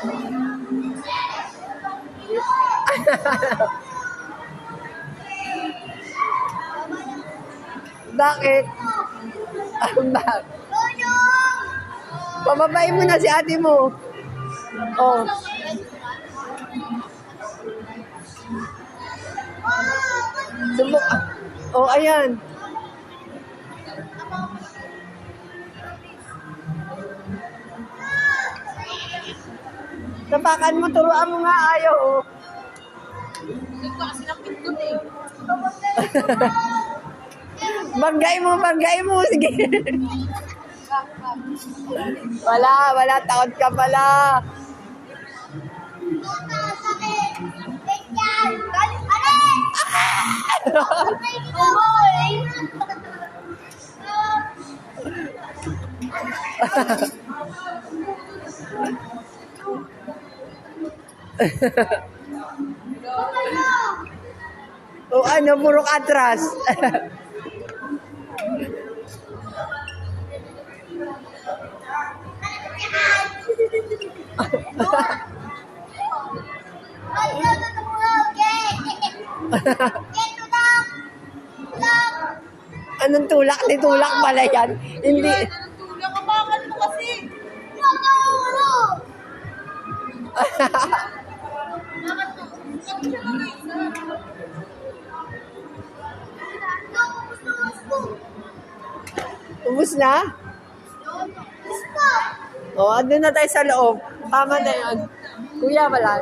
Bakit? Bakit? Pababain mo na si ate mo. Oh. Subok. Oh, ayan. Tapakan mo, turuan mo nga, ayaw. Oh. Hindi ko kasi napindot eh. Banggay mo, sige. Wala, takot ka pala. O ano, puro atras. Anong tulak? Di tulak pala yan. Hindi. Tulak, kabakan mo kasi. Ubus na? O, andun na tayo sa loob. Tama na yun. Kuya, wala.